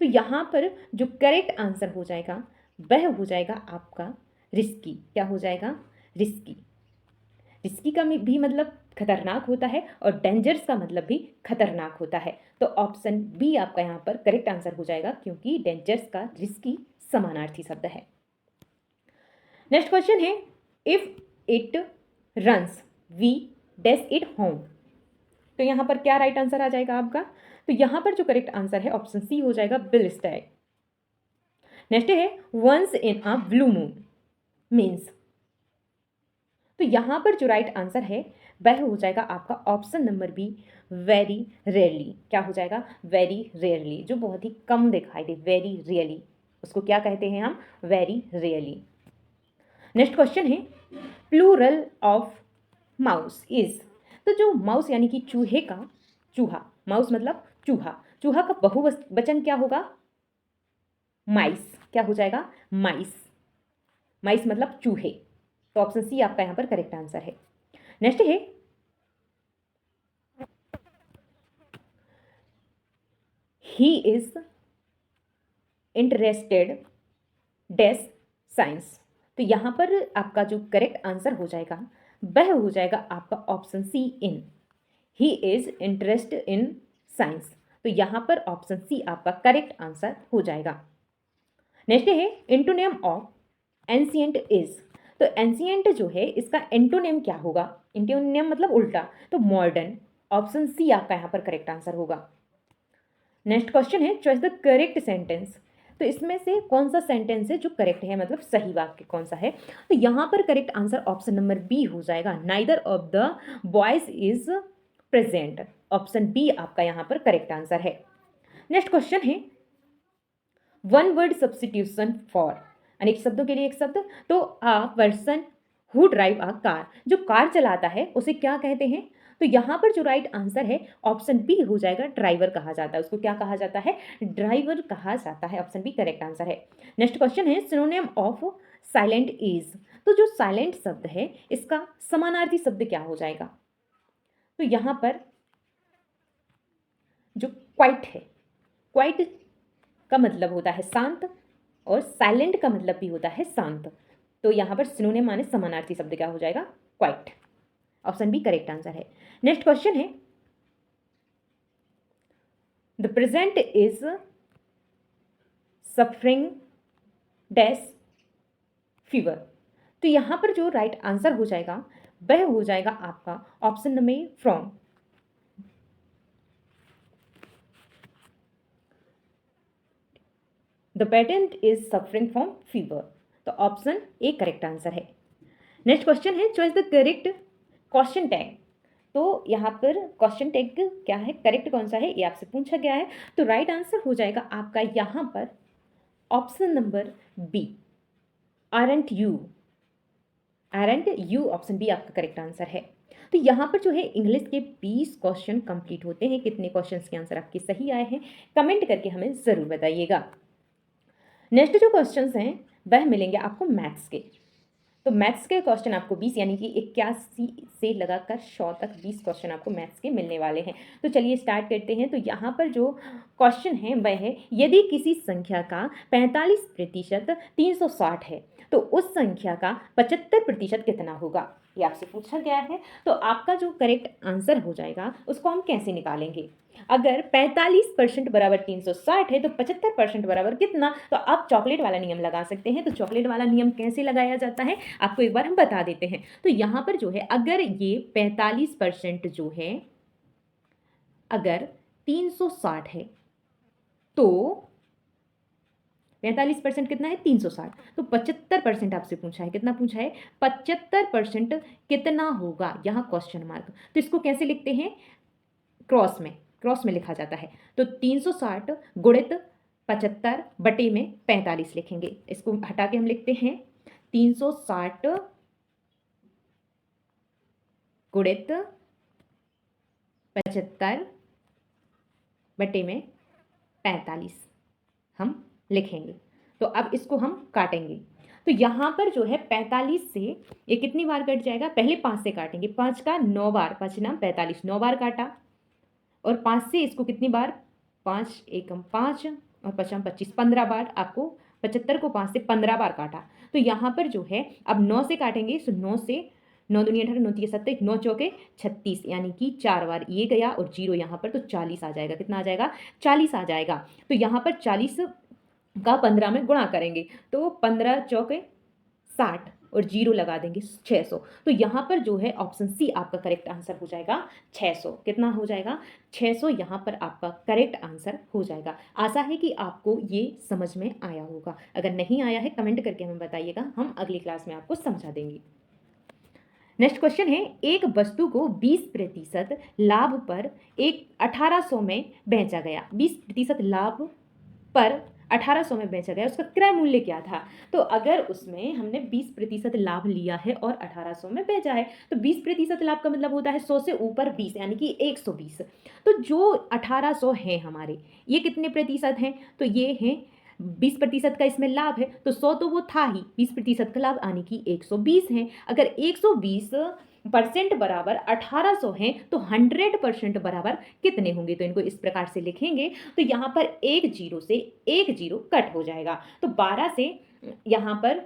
तो यहाँ पर जो करेक्ट आंसर हो जाएगा वह हो जाएगा आपका रिस्की। क्या हो जाएगा? रिस्की। रिस्की का भी मतलब खतरनाक होता है और डेंजरस का मतलब भी खतरनाक होता है। तो ऑप्शन बी आपका यहाँ पर करेक्ट आंसर हो जाएगा, क्योंकि डेंजरस का रिस्की समानार्थी शब्द है। नेक्स्ट क्वेश्चन है, if it runs we dash it home. तो यहाँ पर क्या राइट आंसर आ जाएगा आपका? तो यहाँ पर जो करेक्ट आंसर है ऑप्शन सी हो जाएगा, बिल स्टैग। नेक्स्ट है, once in a blue moon means. तो यहाँ पर जो राइट आंसर है वह हो जाएगा आपका option number B, very rarely. क्या हो जाएगा? वेरी रेयरली, जो बहुत ही कम दिखाई दे, वेरी रेयरली, उसको क्या कहते हैं हम? Very rarely. नेक्स्ट क्वेश्चन है, प्लूरल ऑफ माउस इज। तो जो माउस यानी कि चूहे का, चूहा, माउस मतलब चूहा, चूहा का बहुवचन क्या होगा? माइस। क्या हो जाएगा? माइस। माइस मतलब चूहे। तो ऑप्शन सी आपका यहां पर करेक्ट आंसर है। नेक्स्ट है, he is interested dash science. तो यहां पर आपका जो करेक्ट आंसर हो जाएगा वह हो जाएगा आपका option C, in. He is interest in science. तो यहां पर ऑप्शन सी आपका करेक्ट आंसर हो जाएगा। नेक्स्ट है, एंटोनिम ऑफ एंशिएंट इज। तो एंशिएंट जो है इसका एंटोनिम क्या होगा? एंटोनिम मतलब उल्टा, तो मॉडर्न। ऑप्शन सी आपका यहां पर करेक्ट आंसर होगा। नेक्स्ट क्वेश्चन है, चॉइस द करेक्ट सेंटेंस। तो इसमें से कौन सा सेंटेंस है जो करेक्ट है, मतलब सही वाक्य कौन सा है? तो यहां पर correct answer option number B हो जाएगा, neither of the boys is present. Option B आपका यहां पर करेक्ट आंसर है। नेक्स्ट क्वेश्चन है, वन वर्ड सब्स्टिट्यूशन फॉर। अनेक शब्दों के लिए एक शब्द। तो a person who drive a car, जो कार चलाता है उसे क्या कहते हैं? तो यहाँ पर जो राइट आंसर है ऑप्शन बी हो जाएगा, ड्राइवर कहा जाता है। उसको क्या कहा जाता है? ड्राइवर कहा जाता है। ऑप्शन बी करेक्ट आंसर है। नेक्स्ट क्वेश्चन है, सिनोनिम ऑफ साइलेंट इज। तो जो साइलेंट शब्द है इसका समानार्थी शब्द क्या हो जाएगा? तो यहाँ पर जो क्वाइट है, क्वाइट का मतलब होता है शांत, और साइलेंट का मतलब भी होता है शांत। तो यहाँ पर सिनोनिम माने समानार्थी शब्द क्या हो जाएगा? Quite. Option B correct answer है। नेक्स्ट क्वेश्चन है, the present is suffering dash fever. तो यहाँ पर जो राइट आंसर हो जाएगा वह हो जाएगा आपका option number from. The patent is suffering from fever. तो ऑप्शन ए करेक्ट आंसर है। नेक्स्ट क्वेश्चन है, choice the correct question tag. तो यहाँ पर क्वेश्चन टैग क्या है, करेक्ट कौन सा है, ये आपसे पूछा गया है। तो राइट आंसर हो जाएगा आपका यहाँ पर option number B, aren't you. Aren't you, option B आपका करेक्ट आंसर है। तो यहाँ पर जो है इंग्लिश के 20 क्वेश्चन कंप्लीट होते हैं। कितने क्वेश्चंस के आंसर आपके सही आए हैं कमेंट करके हमें ज़रूर बताइएगा। नेक्स्ट जो क्वेश्चंस हैं वह मिलेंगे आपको मैथ्स के। तो मैथ्स के क्वेश्चन आपको 20 यानी कि 81 से लगाकर 100 तक 20 क्वेश्चन आपको मैथ्स के मिलने वाले हैं। तो चलिए स्टार्ट करते हैं। तो यहाँ पर जो क्वेश्चन है वह है, यदि किसी संख्या का 45% 360 है तो उस संख्या का 75% कितना होगा, ये आपसे पूछा गया है। तो आपका जो करेक्ट आंसर हो जाएगा उसको हम कैसे निकालेंगे? अगर 45% बराबर 360 है तो 75% बराबर कितना? तो आप चॉकलेट वाला नियम लगा सकते हैं। तो चॉकलेट वाला नियम कैसे लगाया जाता है आपको एक बार हम बता देते हैं। तो यहाँ पर जो है अगर ये 45% जो है, अगर 360 है तो 45% कितना है? 360। तो 75% आपसे पूछा है, कितना पूछा है? 75% कितना होगा, यहाँ क्वेश्चन मार्क। तो इसको कैसे लिखते हैं? क्रॉस में लिखा जाता है। तो 360 गुणित 75 बटे में 45 लिखेंगे। इसको हटा के हम लिखते हैं 360 गुणित 75 बटे में 45 हम लिखेंगे। तो अब इसको हम काटेंगे। तो यहाँ पर जो है 45 से ये कितनी बार कट जाएगा? पहले 5 से काटेंगे, 5 का 9 बार, 5 नाम 45, 9 बार काटा। और 5 से इसको कितनी बार? 5 एकम 5 और 5 25, 15 बार आपको 75 को 5 से 15 बार काटा। तो यहाँ पर जो है अब 9 से काटेंगे, सो 9 से 9 दूनी 18, 9 तीय 27, 9 चौके 36, यानी कि 4 बार ये गया और जीरो यहाँ पर, तो 40 आ जाएगा। कितना आ जाएगा? 40 आ जाएगा। तो यहाँ पर 40 का 15 में गुणा करेंगे तो 15 चौके 60 और जीरो लगा देंगे 600। तो यहाँ पर जो है ऑप्शन सी आपका करेक्ट आंसर हो जाएगा 600। कितना हो जाएगा? 600 यहाँ पर आपका करेक्ट आंसर हो जाएगा। आशा है कि आपको ये समझ में आया होगा। अगर नहीं आया है कमेंट करके हमें बताइएगा, हम अगली क्लास में आपको समझा देंगे। नेक्स्ट क्वेश्चन है, एक वस्तु को 20% लाभ पर 1800 में बेचा गया। 20% लाभ पर 1800 में बेचा गया, उसका क्रय मूल्य क्या था? तो अगर उसमें हमने 20% लाभ लिया है और 1800 में बेचा है, तो 20% लाभ का मतलब होता है 100 से ऊपर 20, यानी कि 120। तो जो 1800 हैं हमारे, ये कितने प्रतिशत हैं? तो ये हैं 20% का इसमें लाभ है, तो 100 तो वो था ही, 20% का लाभ यानी कि 120 है। अगर 120% बराबर 1800 हैं तो 100% बराबर कितने होंगे? तो इनको इस प्रकार से लिखेंगे। तो यहाँ पर एक जीरो से एक जीरो कट हो जाएगा, तो 12 से यहाँ पर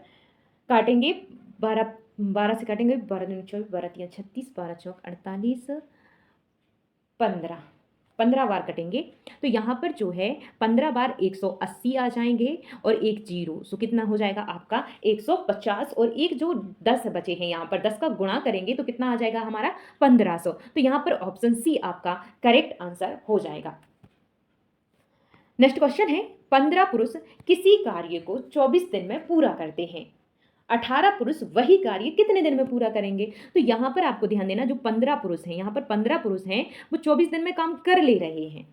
काटेंगे, 12 से काटेंगे, 12 दूनी 24, 12 तिया 36, 12 चौक 48, 15 बार कटेंगे। तो यहाँ पर जो है 15 बार 180 आ जाएंगे और एक जीरो, सो कितना हो जाएगा आपका 150, और एक जो 10 बचे हैं यहाँ पर 10 का गुणा करेंगे तो कितना आ जाएगा हमारा 1500। तो यहाँ पर ऑप्शन सी आपका करेक्ट आंसर हो जाएगा। नेक्स्ट क्वेश्चन है, 15 पुरुष किसी कार्य को 24 दिन में पूरा करते हैं, 18 पुरुष वही कार्य कितने दिन में पूरा करेंगे? तो यहाँ पर आपको ध्यान देना, जो 15 पुरुष हैं, यहाँ पर 15 पुरुष हैं, वो 24 दिन में काम कर ले रहे हैं,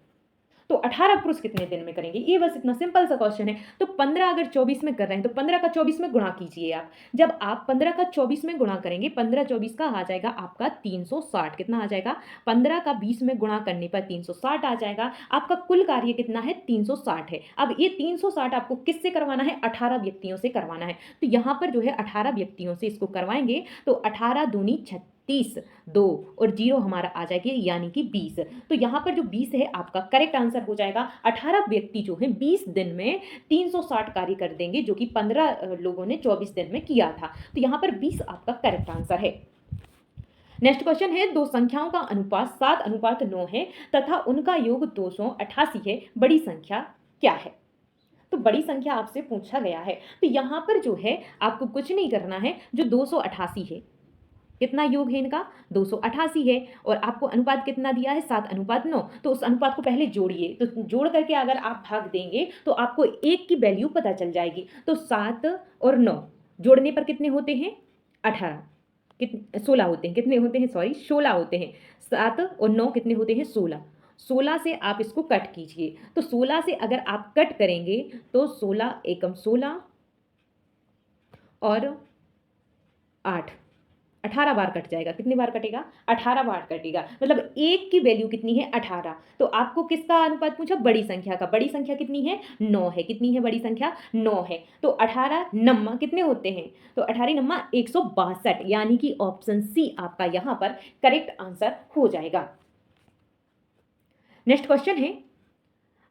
तो 18 पुरुष कितने दिन में करेंगे? ये बस इतना सिंपल सा क्वेश्चन है। तो 15 अगर 24 में कर रहे हैं तो 15 का 24 में गुणा कीजिए आप। जब आप 15 का 24 में गुणा करेंगे, 15 24 का आ जाएगा आपका 360। कितना आ जाएगा? 15 का 20 में गुणा करने पर 360 आ जाएगा। आपका कुल कार्य कितना है? 360 है। अब ये 360 आपको किससे करवाना है? 18 व्यक्तियों से करवाना है। तो यहाँ पर जो है 18 व्यक्तियों से इसको करवाएंगे, तो 18 दूनी 36, 2 और जीरो हमारा आ जाएगी, यानी कि 20। तो यहाँ पर जो 20 है आपका करेक्ट आंसर हो जाएगा। 18 व्यक्ति जो हैं 20 दिन में 360 कार्य कर देंगे, जो कि 15 लोगों ने 24 दिन में किया था। तो यहाँ पर 20 आपका करेक्ट आंसर है। नेक्स्ट क्वेश्चन है, दो संख्याओं का अनुपात 7:9 है तथा उनका योग 288 है, बड़ी संख्या क्या है? तो बड़ी संख्या आपसे पूछा गया है। तो यहाँ पर जो है आपको कुछ नहीं करना है, जो 288 है, कितना योग है इनका? 288 है, और आपको अनुपात कितना दिया है? 7:9। तो उस अनुपात को पहले जोड़िए, तो जोड़ करके अगर आप भाग देंगे तो आपको एक की वैल्यू पता चल जाएगी। तो 7 और 9 जोड़ने पर कितने होते हैं? 18, कितने 16 होते हैं, कितने होते हैं? सॉरी 16 होते हैं। 7 और 9 कितने होते हैं? 16। 16 से आप इसको कट कीजिए, तो 16 से अगर आप कट करेंगे तो 16 एकम 16 और 8, 18 बार कट जाएगा। कितनी बार कटेगा? 18 बार कटेगा। मतलब एक की वैल्यू कितनी है? 18। तो आपको किसका अनुपात पूछा? बड़ी संख्या का। बड़ी संख्या कितनी है? 9 है। कितनी है बड़ी संख्या? 9 है। तो 18 नम्मा कितने होते हैं? तो 18 नम्मा 162, यानी कि ऑप्शन सी आपका यहाँ पर करेक्ट आंसर हो जाएगा। नेक्स्ट क्वेश्चन है,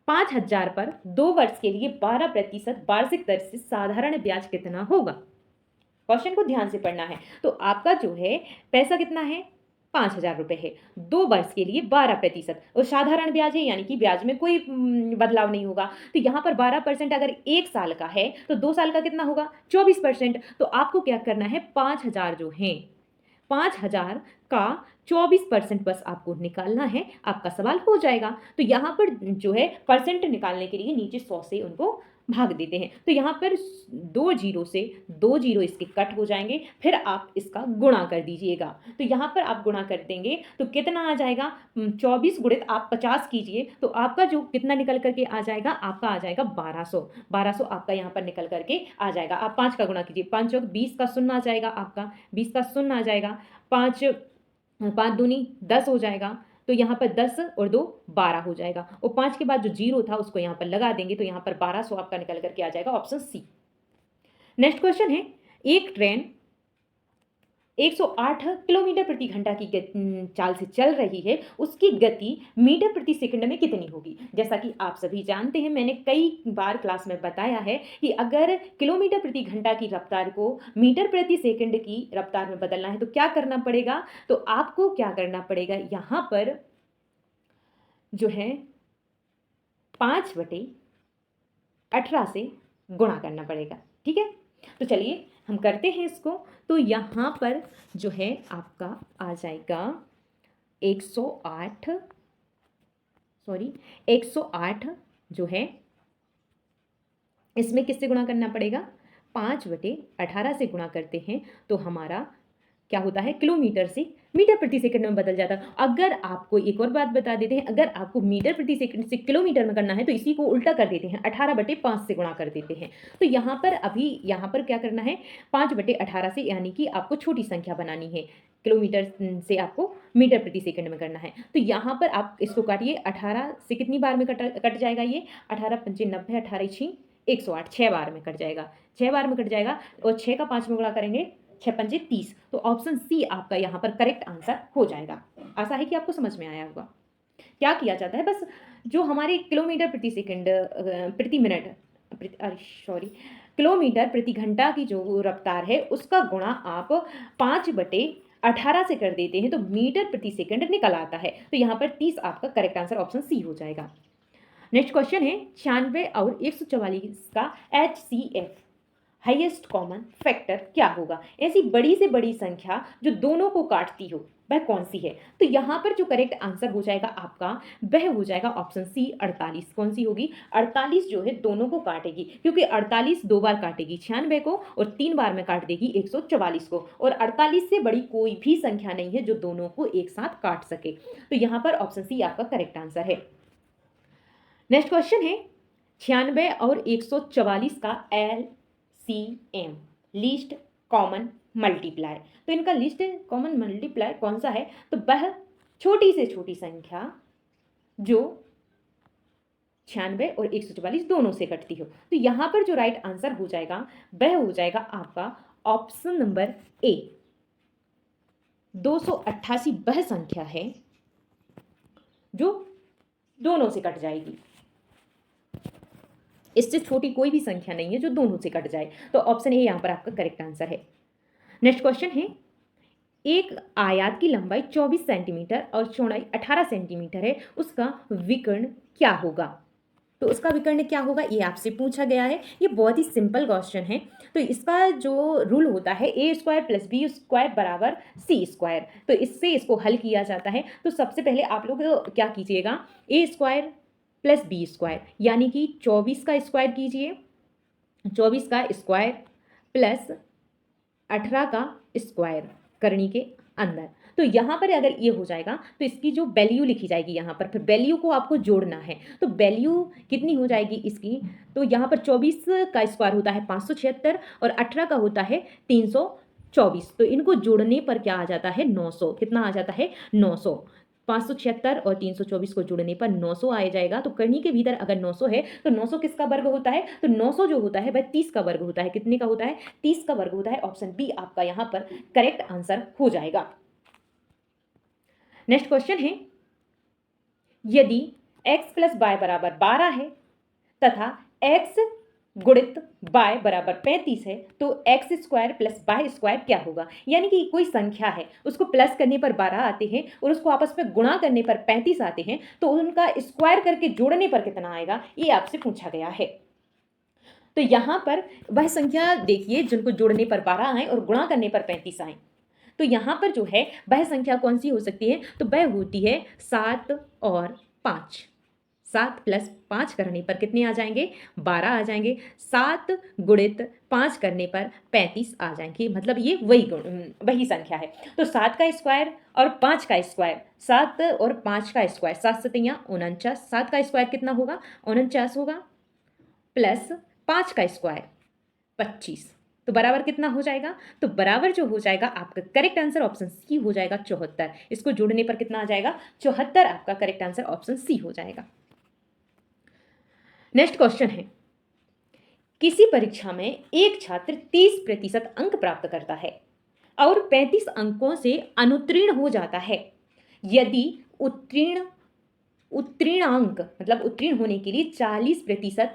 5000 पर 2 वर्ष के लिए 12% वार्षिक दर से साधारण ब्याज कितना होगा? क्वेश्चन को ध्यान से पढ़ना है। तो आपका जो है पैसा कितना है? 5000 रुपये है। 2 वर्ष के लिए 12% और साधारण ब्याज है, यानी कि ब्याज में कोई बदलाव नहीं होगा। तो यहाँ पर 12% अगर 1 साल का है तो 2 साल का कितना होगा? 24%। तो आपको क्या करना है? 5000 जो हैं, 5000 का 24% बस आपको निकालना है, आपका सवाल हो जाएगा। तो यहाँ पर जो है परसेंट निकालने के लिए नीचे 100 से उनको भाग देते हैं। तो यहाँ पर 2 जीरो से 2 जीरो इसके कट हो जाएंगे, फिर आप इसका गुणा कर दीजिएगा। तो यहाँ पर आप गुणा कर देंगे तो कितना आ जाएगा? 24 गुणित आप 50 कीजिए, तो आपका जो कितना निकल करके आ जाएगा? आपका आ जाएगा 1200। 1200 आपका यहाँ पर निकल करके आ जाएगा। आप 5 का गुणा कीजिए, 5 चौक 20 का शून्य आ जाएगा, आपका 20 का शून्य आ जाएगा। 5 दूनी 10 हो जाएगा, तो यहाँ पर 10 और 2 12 हो जाएगा, और 5 के बाद जो जीरो था उसको यहाँ पर लगा देंगे, तो यहाँ पर 1200 आपका निकल करके आ जाएगा, ऑप्शन सी। नेक्स्ट क्वेश्चन है, एक ट्रेन 108 किलोमीटर प्रति घंटा की चाल से चल रही है, उसकी गति मीटर प्रति सेकंड में कितनी होगी? जैसा कि आप सभी जानते हैं, मैंने कई बार क्लास में बताया है कि अगर किलोमीटर प्रति घंटा की रफ्तार को मीटर प्रति सेकंड की रफ्तार में बदलना है तो क्या करना पड़ेगा? तो आपको क्या करना पड़ेगा, यहाँ पर जो है 5/18 से गुणा करना पड़ेगा। ठीक है, तो चलिए हम करते हैं इसको। तो यहाँ पर जो है आपका आ जाएगा 108 जो है, इसमें किससे गुणा करना पड़ेगा? 5/18 से गुणा करते हैं तो हमारा क्या होता है, किलोमीटर से मीटर प्रति सेकंड में बदल जाता है। अगर आपको एक और बात बता देते हैं, अगर आपको मीटर प्रति सेकंड से किलोमीटर में करना है तो इसी को उल्टा कर देते हैं, 18/5 से गुणा कर देते हैं। तो यहाँ पर क्या करना है, 5/18 से, यानी कि आपको छोटी संख्या बनानी है, किलोमीटर से आपको मीटर प्रति सेकंड में करना है। तो यहाँ पर आप इसको काटिए, 18 से कितनी बार में कट जाएगा ये, 18 पंचे 90, 18 6 108, 6 बार में कट जाएगा, 6 बार में कट जाएगा। और 6 का 5 में गुणा करेंगे, 6 पंजे 30। तो ऑप्शन सी आपका यहाँ पर करेक्ट आंसर हो जाएगा। आशा है कि आपको समझ में आया होगा। क्या किया जाता है, बस जो हमारे किलोमीटर प्रति सेकंड प्रति मिनट किलोमीटर प्रति घंटा की जो रफ्तार है उसका गुणा आप 5/18 से कर देते हैं तो मीटर प्रति सेकंड निकल आता है। तो यहाँ पर 30 आपका करेक्ट आंसर ऑप्शन सी हो जाएगा। नेक्स्ट क्वेश्चन है 96 और 144 का HCF हाईएस्ट कॉमन फैक्टर क्या होगा? ऐसी बड़ी से बड़ी संख्या जो दोनों को काटती हो वह कौन सी है? तो यहाँ पर जो करेक्ट आंसर हो जाएगा आपका, वह हो जाएगा ऑप्शन सी 48। कौन सी होगी? 48 जो है दोनों को काटेगी, क्योंकि 48 2 बार काटेगी 96 को और 3 बार में काट देगी 144 को, और 48 से बड़ी कोई भी संख्या नहीं है जो दोनों को एक साथ काट सके। तो यहाँ पर ऑप्शन सी आपका करेक्ट आंसर है। नेक्स्ट क्वेश्चन है 96 और 144 का LCM लीस्ट कॉमन मल्टीप्लाई। तो इनका लीस्ट कॉमन मल्टीप्लाई कौन सा है? तो वह छोटी से छोटी संख्या जो 96 और 144 दोनों से कटती हो। तो यहाँ पर जो राइट आंसर हो जाएगा वह हो जाएगा आपका ऑप्शन नंबर ए, 288 वह संख्या है जो दोनों से कट जाएगी। इससे छोटी कोई भी संख्या नहीं है जो दोनों से कट जाए। तो ऑप्शन ए यहाँ पर आपका करेक्ट आंसर है। नेक्स्ट क्वेश्चन है, एक आयत की लंबाई 24 सेंटीमीटर और चौड़ाई 18 सेंटीमीटर है, उसका विकर्ण क्या होगा? तो उसका विकर्ण क्या होगा ये आपसे पूछा गया है। ये बहुत ही सिंपल क्वेश्चन है। तो इसका जो रूल होता है a² + b² = c²। तो इससे इसको हल किया जाता है। तो सबसे पहले आप लोग क्या कीजिएगा, a² + b², यानी कि 24 का स्क्वायर कीजिए, 24 का स्क्वायर प्लस 18 का स्क्वायर करनी के अंदर। तो यहाँ पर अगर ये हो जाएगा तो इसकी जो वैल्यू लिखी जाएगी यहाँ पर, फिर वैल्यू को आपको जोड़ना है। तो वैल्यू कितनी हो जाएगी इसकी? तो यहाँ पर 24 का स्क्वायर होता है 576 और 18 का होता है 324। तो इनको जोड़ने पर क्या आ जाता है? 900। कितना आ जाता है? 900। 576 और 324 को जोड़ने पर 900 आ जाएगा। तो करनी के भीतर अगर 900 है तो 900 किसका वर्ग होता है? तो 900 जो होता है वह 30 का वर्ग होता है। कितने का होता है? 30 का वर्ग होता है। ऑप्शन बी आपका यहाँ पर करेक्ट आंसर हो जाएगा। नेक्स्ट क्वेश्चन है, यदि x + y = 12 है तथा x गुणित y = 35 है तो x² + y² क्या होगा? यानी कि कोई संख्या है, उसको प्लस करने पर 12 आते हैं और उसको आपस में गुणा करने पर 35 आते हैं, तो उनका स्क्वायर करके जोड़ने पर कितना आएगा, ये आपसे पूछा गया है। तो यहाँ पर वह संख्या देखिए जिनको जोड़ने पर 12 आए और गुणा करने पर 35 आए। तो यहाँ पर जो है वह संख्या कौन सी हो सकती है? तो वह होती है 7 और 5। 7 + 5 करने पर कितने आ जाएंगे? 12 आ जाएंगे। 7 गुणित 5 करने पर 35 आ जाएंगे। मतलब ये वही संख्या है। तो 7 का स्क्वायर और 5 का स्क्वायर, 7 और 5 का स्क्वायर, 7 7 49। 7 का स्क्वायर कितना होगा? 49 होगा, प्लस 5 का स्क्वायर 25। तो बराबर कितना हो जाएगा? तो बराबर जो हो जाएगा आपका करेक्ट आंसर ऑप्शन सी हो जाएगा 74। इसको जोड़ने पर कितना आ जाएगा? 74 आपका करेक्ट आंसर ऑप्शन सी हो जाएगा। नेक्स्ट क्वेश्चन है, किसी परीक्षा में एक छात्र 30% अंक प्राप्त करता है और 35 अंकों से अनुत्तीर्ण हो जाता है। यदि उत्तीर्णांक मतलब उत्तीर्ण होने के लिए 40%,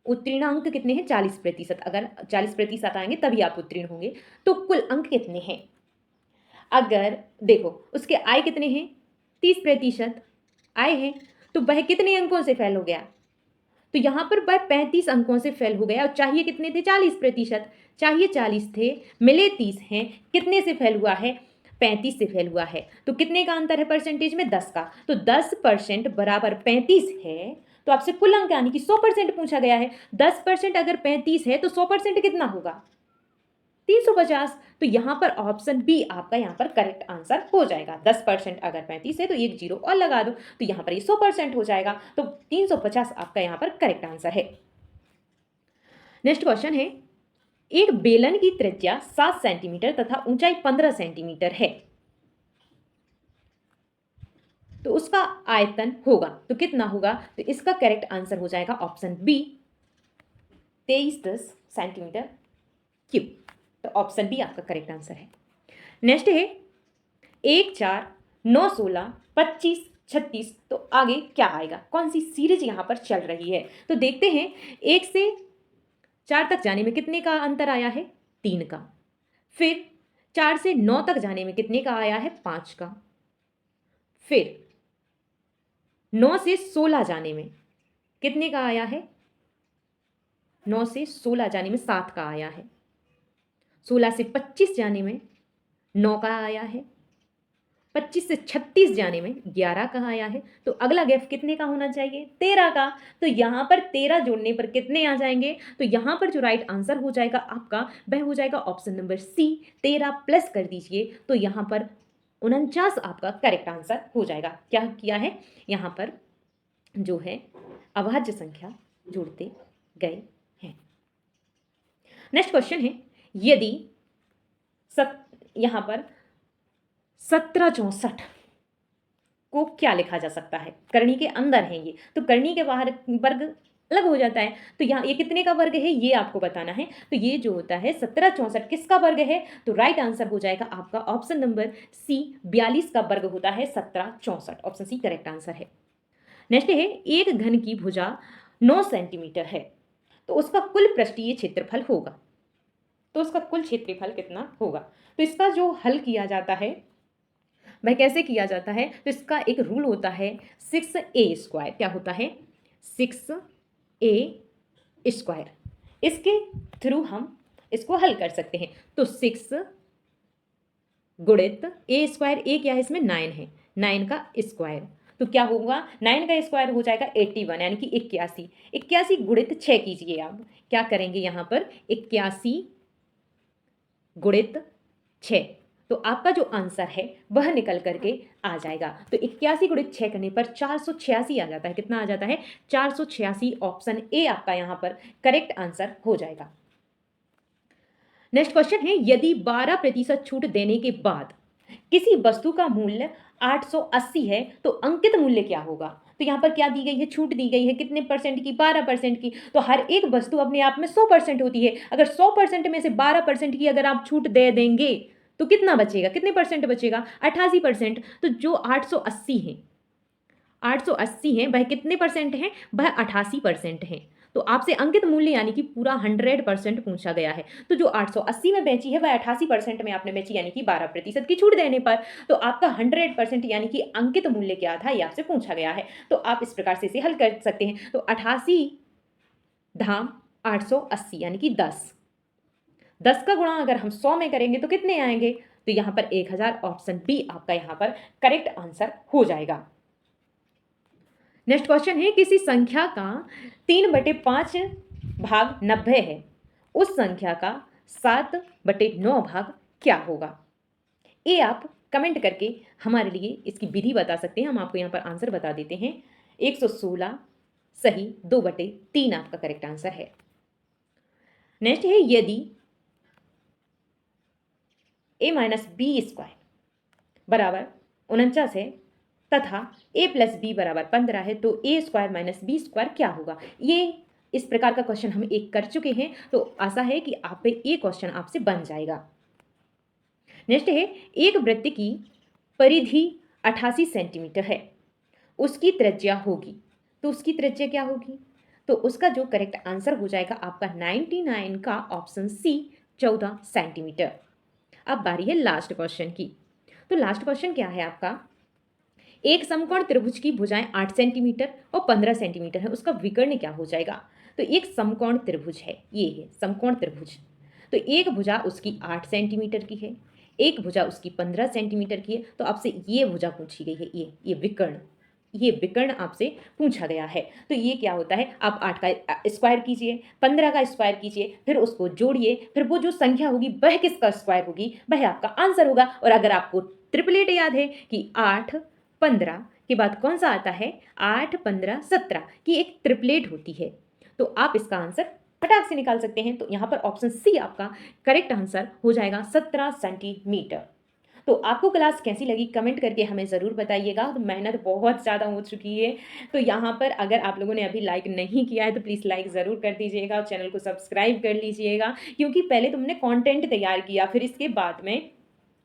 उत्तीर्णांक कितने हैं 40%, अगर 40% आएंगे तभी आप उत्तीर्ण होंगे, तो कुल अंक कितने हैं? अगर देखो उसके आय कितने हैं 30% आय है, तो वह कितने अंकों से फेल हो गया? तो यहाँ पर वह 35 अंकों से फेल हो गया और चाहिए कितने थे 40%, चाहिए 40 थे, मिले 30 हैं, कितने से फेल हुआ है 35 से फेल हुआ है। तो कितने का अंतर है परसेंटेज में 10 का, तो 10% बराबर 35 है। तो आपसे कुल अंक यानी कि 100% पूछा गया है। 10% अगर 35 है तो 100% कितना होगा 350। तो यहाँ पर ऑप्शन बी आपका यहाँ पर करेक्ट आंसर हो जाएगा। 10% अगर 35 है तो एक जीरो और लगा दो, तो यहाँ पर ये 100% हो जाएगा। तो 350 आपका यहाँ पर करेक्ट आंसर है। नेक्स्ट क्वेश्चन है, एक बेलन की त्रिज्या 7 सेंटीमीटर तथा ऊंचाई 15 सेंटीमीटर है, तो उसका आयतन होगा तो कितना होगा? तो इसका करेक्ट आंसर हो जाएगा ऑप्शन बी 2310 सेंटीमीटर क्यूब। तो ऑप्शन बी आपका करेक्ट आंसर है। नेक्स्ट है 1 4 9 16 25 36, तो आगे क्या आएगा, कौन सी सीरीज यहाँ पर चल रही है? तो देखते हैं 1 से 4 तक जाने में कितने का अंतर आया है 3 का, फिर 4 से 9 तक जाने में कितने का आया है 5 का, फिर 9 से 16 जाने में कितने का आया है, 9 से 16 जाने में 7 का आया है, 16 से 25 जाने में 9 का आया है, 25 से 36 जाने में 11 का आया है। तो अगला गैप कितने का होना चाहिए 13 का। तो यहाँ पर 13 जोड़ने पर कितने आ जाएंगे? तो यहाँ पर जो राइट आंसर हो जाएगा आपका वह हो जाएगा ऑप्शन नंबर सी 13 प्लस कर दीजिए, तो यहाँ पर 49 आपका करेक्ट आंसर हो जाएगा। क्या किया है यहाँ पर जो है अभाज्य संख्या जोड़ते गए हैं। नेक्स्ट क्वेश्चन है, यदि यहाँ पर 1764 को क्या लिखा जा सकता है? करनी के अंदर है ये, तो करनी के बाहर वर्ग अलग हो जाता है। तो यहाँ ये कितने का वर्ग है ये आपको बताना है। तो ये जो होता है 1764 किसका वर्ग है? तो राइट आंसर हो जाएगा आपका ऑप्शन नंबर सी 42 का वर्ग होता है 1764। ऑप्शन सी करेक्ट आंसर है। नेक्स्ट है, एक घन की भुजा 9 सेंटीमीटर है, तो उसका कुल पृष्ठीय क्षेत्रफल होगा, तो उसका कुल क्षेत्रफल कितना होगा? तो इसका जो हल किया जाता है वह कैसे किया जाता है? तो इसका एक रूल होता है 6a²। क्या होता है 6a²। इसके थ्रू हम इसको हल कर सकते हैं। तो 6 गुणित a², ए क्या है इसमें 9 है, 9 का स्क्वायर, तो क्या होगा 9 का स्क्वायर हो जाएगा 81 यानी कि 81। 81 गुणित 6 कीजिए आप, क्या करेंगे यहाँ पर 81 गुणित 6, तो आपका जो आंसर है वह निकल करके आ जाएगा। तो 81 गुणित 6 करने पर 486 आ जाता है। कितना आ जाता है 486। ऑप्शन ए आपका यहाँ पर करेक्ट आंसर हो जाएगा। नेक्स्ट क्वेश्चन है, यदि 12% छूट देने के बाद किसी वस्तु का मूल्य 880 है तो अंकित मूल्य क्या होगा? तो यहाँ पर क्या दी गई है, छूट दी गई है कितने परसेंट की 12% की। तो हर एक वस्तु अपने आप में 100% होती है, अगर 100% में से 12% की अगर आप छूट दे देंगे तो कितना बचेगा, कितने परसेंट बचेगा 88%। तो जो 880 है 880 है वह कितने परसेंट है, वह 88% है। तो आपसे अंकित मूल्य यानी कि पूरा 100% पूछा गया है। तो जो 880 में बेची है वह 88% में आपने बेची यानी कि 12% की छूट देने पर। तो आपका 100% यानी कि अंकित मूल्य क्या था ये आपसे पूछा गया है। तो आप इस प्रकार से इसे हल कर सकते हैं। तो 88 धाम 880 यानी कि 10 का गुणा अगर हम 100 में करेंगे तो कितने आएंगे? तो यहाँ पर 1000। ऑप्शन बी आपका यहाँ पर करेक्ट आंसर हो जाएगा। नेक्स्ट क्वेश्चन है, किसी संख्या का 3/5 भाग 90 है, उस संख्या का 7/9 भाग क्या होगा? ये आप कमेंट करके हमारे लिए इसकी विधि बता सकते हैं। हम आपको यहाँ पर आंसर बता देते हैं। 116 सही, 2/3 आपका करेक्ट आंसर है। नेक्स्ट है, यदि a-b² बराबर 49 है तथा a+b बराबर 15 है तो a² - b² क्या होगा? ये इस प्रकार का क्वेश्चन हम एक कर चुके हैं, तो आशा है कि आप पे ये क्वेश्चन आपसे बन जाएगा। नेक्स्ट है, एक वृत्त की परिधि 88 सेंटीमीटर है, उसकी त्रिज्या होगी, तो उसकी त्रिज्या क्या होगी? तो उसका जो करेक्ट आंसर हो जाएगा आपका 99 का ऑप्शन सी 14 सेंटीमीटर। अब बारी है लास्ट क्वेश्चन की। तो लास्ट क्वेश्चन क्या है आपका, एक समकोण त्रिभुज की भुजाएं 8 सेंटीमीटर और 15 सेंटीमीटर है, उसका विकर्ण क्या हो जाएगा? तो एक समकोण त्रिभुज है, ये है समकोण त्रिभुज। तो एक भुजा उसकी 8 सेंटीमीटर की है, एक भुजा उसकी 15 सेंटीमीटर की है, तो आपसे ये भुजा पूछी गई है, ये विकर्ण, ये विकर्ण आपसे पूछा गया है। तो ये क्या होता है, आप 8 का स्क्वायर कीजिए, 15 का स्क्वायर कीजिए, फिर उसको जोड़िए, फिर वो जो संख्या होगी वह किसका स्क्वायर होगी, वह आपका आंसर होगा। और अगर आपको ट्रिपलेट याद है कि 8 15 के बाद कौन सा आता है, 8 15 17 की एक ट्रिपलेट होती है, तो आप इसका आंसर फटाक से निकाल सकते हैं। तो यहाँ पर ऑप्शन सी आपका करेक्ट आंसर हो जाएगा 17 सेंटीमीटर। तो आपको क्लास कैसी लगी कमेंट करके हमें ज़रूर बताइएगा। तो मेहनत बहुत ज़्यादा हो चुकी है, तो यहाँ पर अगर आप लोगों ने अभी लाइक नहीं किया है तो प्लीज़ लाइक ज़रूर कर दीजिएगा और चैनल को सब्सक्राइब कर लीजिएगा, क्योंकि पहले तुमने कंटेंट तैयार किया, फिर इसके बाद में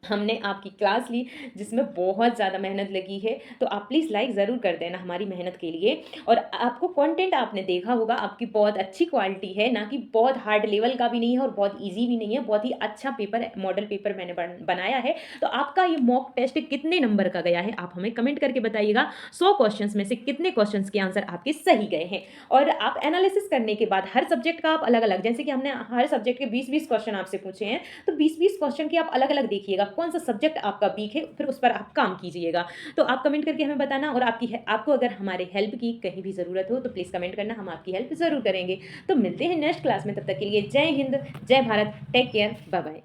हमने आपकी क्लास ली जिसमें बहुत ज़्यादा मेहनत लगी है। तो आप प्लीज़ लाइक ज़रूर कर देना हमारी मेहनत के लिए। और आपको कंटेंट आपने देखा होगा, आपकी बहुत अच्छी क्वालिटी है, ना कि बहुत हार्ड लेवल का भी नहीं है और बहुत इजी भी नहीं है, बहुत ही अच्छा पेपर, मॉडल पेपर मैंने बनाया है। तो आपका ये मॉक टेस्ट कितने नंबर का गया है आप हमें कमेंट करके बताइएगा। 100 क्वेश्चन में से कितने क्वेश्चन के आंसर आपके सही गए हैं। और आप एनालिसिस करने के बाद हर सब्जेक्ट का आप अलग अलग, जैसे कि हमने हर सब्जेक्ट के 20-20 क्वेश्चन आपसे पूछे हैं, तो 20-20 क्वेश्चन के आप अलग अलग देखिएगा कौन सा सब्जेक्ट आपका वीक है, फिर उस पर आप काम कीजिएगा। तो आप कमेंट करके हमें बताना, और आपको अगर हमारे हेल्प की कहीं भी ज़रूरत हो तो प्लीज़ कमेंट करना, हम आपकी हेल्प ज़रूर करेंगे। तो मिलते हैं नेक्स्ट क्लास में, तब तक के लिए जय हिंद, जय Bharat, take care, bye bye.